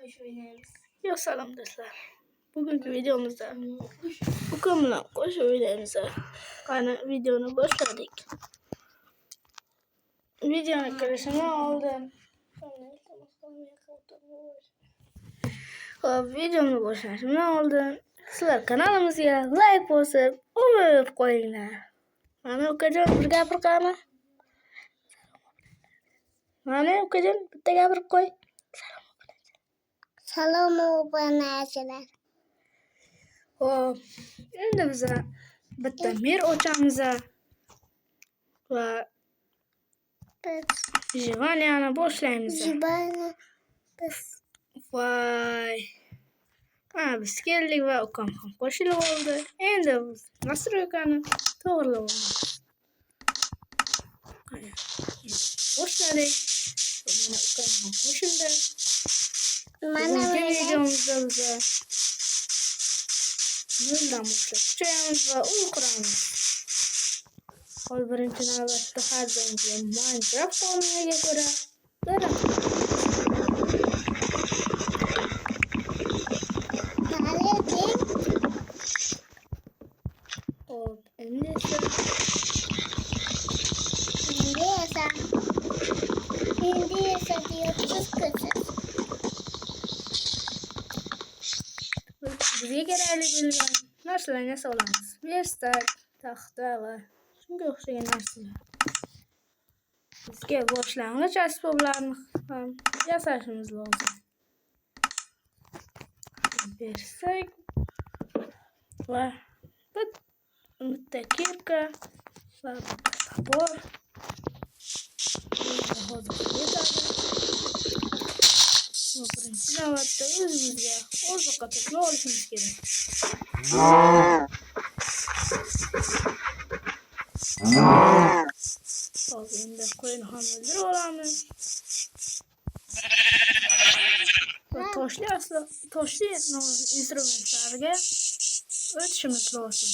Yo salom do'stlar. Bugungi videomizda ukam bilan qo'shiq o'ynaymiz. Qani videoni boshladik. Videoni kirishimdan oldin videoni boshlashimdan oldin sizlar kanalimizga like bosib, obuna bo'lib qo'yinglar. Mana ukajon bir gapir qani. Mana ukajon bitta gapirib qo'y. Salom obunachilar. Hop, endi biz bitta mer ochamiz va jivaniyani boshlaymiz. Voy. Mana biz keldik va ukam ham qo'shilib oldi. Endi biz nastroykani to'g'rilab olamiz. Boshladik. Mana ukam ham qo'shildi. Mana videomizda biz noldan boshlab kuchayamiz va quramiz. Hol birinchi navbatda har doimgi Minecraft qonuniga ko'ra hop, endi esa bizga kerakli bo'lgan narsalarni yasab olamiz. Verstak, taxta va shunga o'xshagan narsalar. Bizga boshlang'ich asboblarni ham yasashimiz lozim. Verstak va bitta kepka va topor. Hozir yetadi. Birinchi navbatda o'zimizga oziqa to'plab olishimiz kerak. Hozir endi qo'yni ham o'ldirib olamiz. Toshli instrumentlarga o'tishimiz lozim.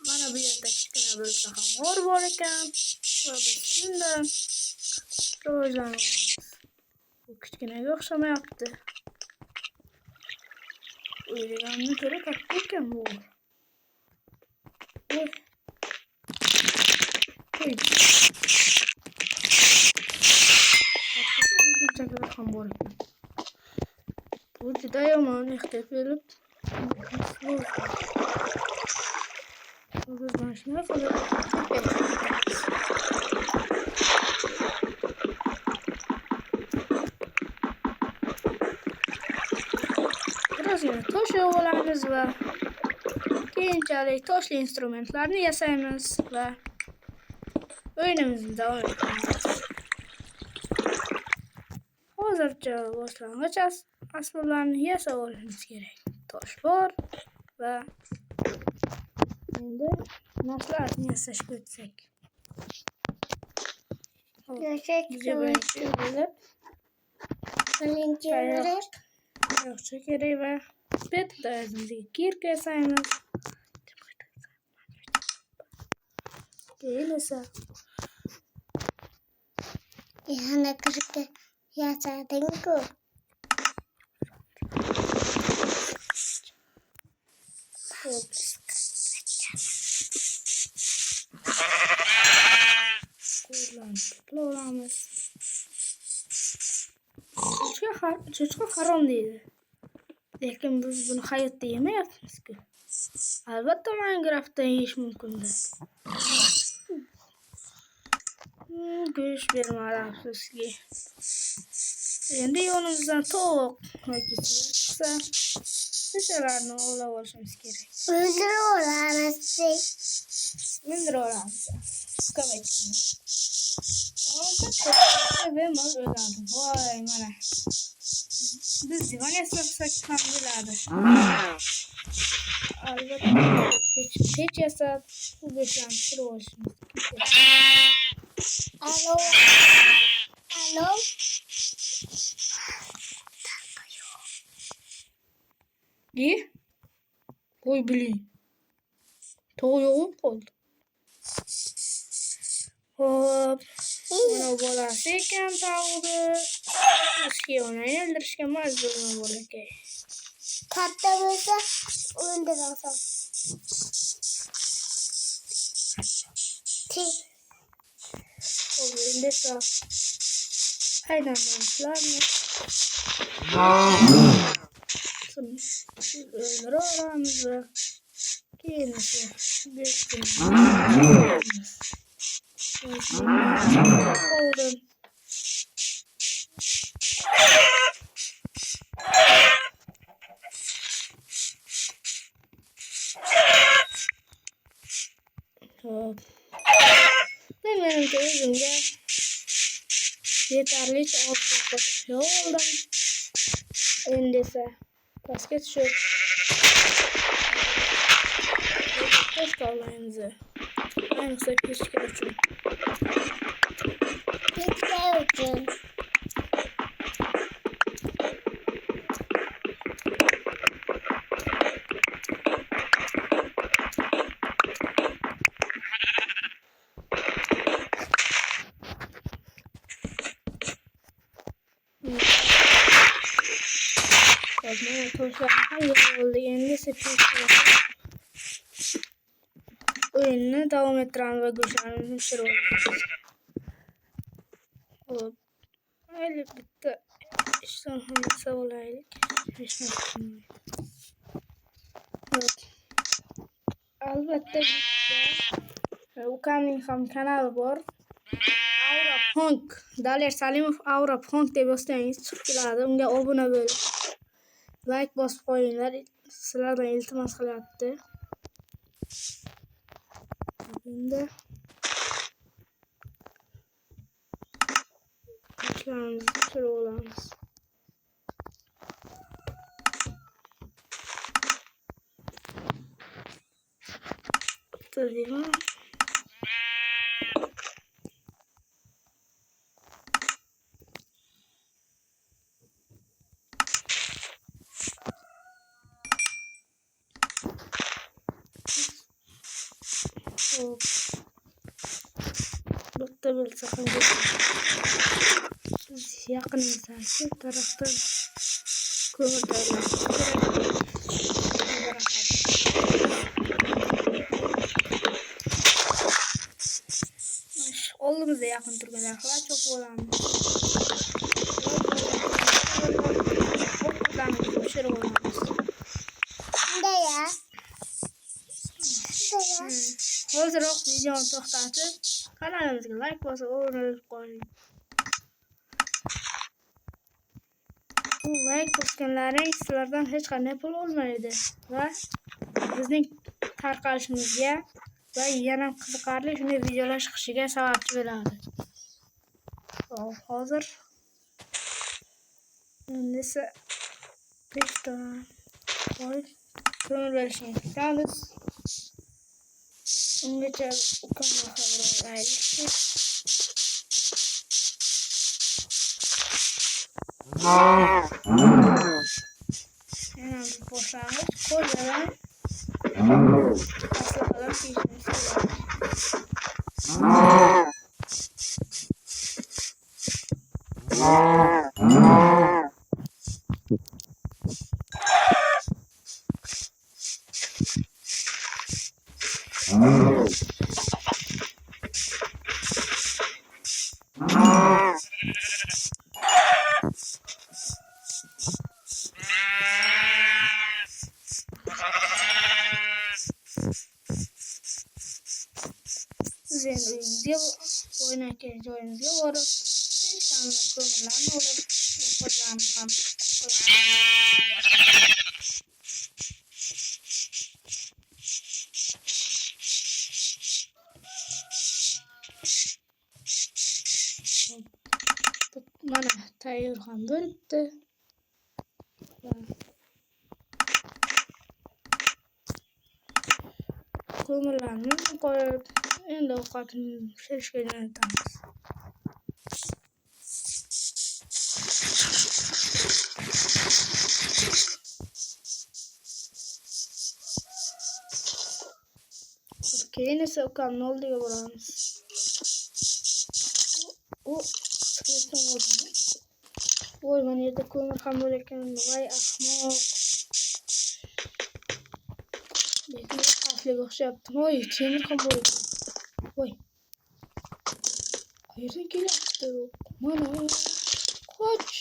Mana bu yerda kichkina bo'lsa ham mo'r bor ekan va biz shundan rivojlanamiz. Bu kichkinaga o'xshamayapti. O'ylaganimdan ko'ra katta ekan bu. Bu juda yomon ehtiyot bo'lib. Biz mana shunday qilib birozgina tosh olamiz va keyinchalik toshli instrumentlarni yasaymiz va o'yinimizni davom ettiramiz. Hozircha boshlang'ich asboblarni yasab olishimiz kerak. Tosh bor va endi narsalarni yasashga o'tsak. Birinchi kerak va bitta o'zimizga kirka yasaymiz. Keyin esa yana kirka yasading-ku. Olamiz. Cho'chqa harom deydi. Lekin biz buni hayotda yemayapmiz-ku. Albatta Minecraftda yeyish mumkin-da. Go'sht bermadi afsuski. Endi yonimizdan tovuq yoki chiqsa, o'shalarni ovlab olishimiz kerak. O'ldirib olamiz. Voy mana. Biz divan yasasak ham bo'ladi. Albatta hech yasab bu go'shtlarni pishirib olishimiz kerak. Alo. Qo'y biling. To'g'ri yo'q qoldi. Hop, mana bolasi ekan tavuqni. Öldürüşke mazlum bo'lak. Katta bo'lsa o'ldirasan. Endi esa haydamoqlarni öldürürüz ve keyin esa oldu. Benim de özümde yeterlice ortak oldum. Endi esa basket şu test olayımızı. Ayniqsa kechki uchun. Bitta uchun. Mana to'shlarni hayır oldu. Endi esa o'yinni davom ettiramiz va go'shlarimizni pishirib olamiz. Hop. Mayli bitta ishdan ham bitsa bo'laylik. Hech narsa qilmaydi. Hop. Albatta bitta ukamning ham kanali bor. Aurapunk. Daler Salimov Aurapunk deb yozsangiz chiqib keladi. Unga obuna bo'lib like bosib qo'yinglar. Sizlardan iltimos qilyapti. Endi ishlarimizni pishirib olamiz. Bitta bitta bo'lsa ham siz yaqiningizdan tarafdan ko'mir tayyorlash kerak. Oldimizda yaqin turgan narxlar cho'p bo'lamiz. Pishirib olamiz. Shunday ya. Hoziroq videoni to'xtatib, kanalimizga like bosib, obuna bo'lib qo'ying. Bu like bosganlaring sizlardan hech qanday pul olmaydi va bizning tarqalishimizga va yana qiziqarli shunday videolar chiqishiga sababchi bo'ladi. Hozir endi esa pechda ko'mir berishni kutamiz. Ungacha ukamga xabar olaylik. Yana bir boshlang'ich qo'ldan maslahatlar kiyishimiz kerak. Biz endi uyimizga o'ynashga joyimizga borib, pechkamizdan ko'mirlarni olib, ovqatlarni ham mana tayyor ham bo'libdi. Ko'mirlarni qo'yib, endi ovqatni pishirishga jo'natamiz. Keyin esa ukamni oldiga boramiz. U chiqayotgan bo'ldi. Oy ben yerde kömür ham bor ekan. Vay ahmoq. Lekin xavfliga o'xshayapti. Oy, temir ham bor ekan. Oy. Qayerdan kelyapti? Mana. Qoch.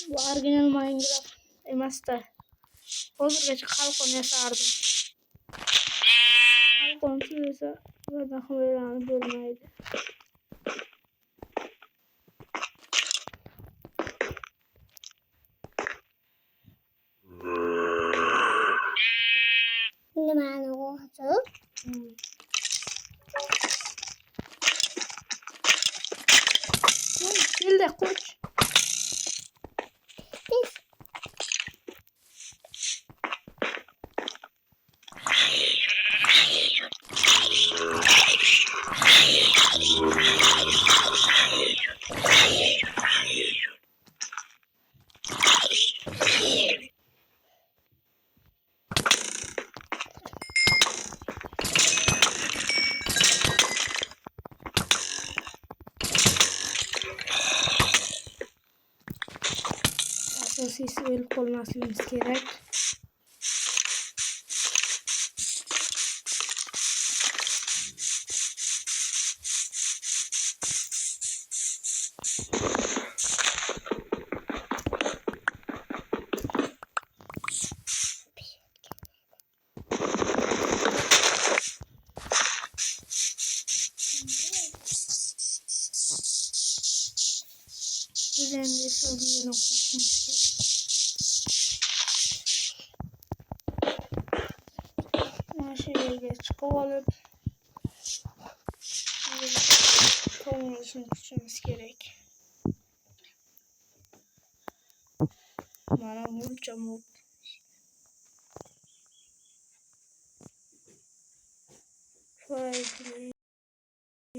Bu original Minecraft emasda. Hozirgacha qalqon yasardim. Qalqonsiz esa ulardan himoyalanib bo'lmaydi. Nimani o'qitib? Keldi, qoch. Biz Asosiysi o'lib qolmasligimiz kerak. Biz endi sözünü koşmuşuz. Şöyle çıkıp alıp tohumunu tutmamız gerek. Bana vuracağım o. Şöyle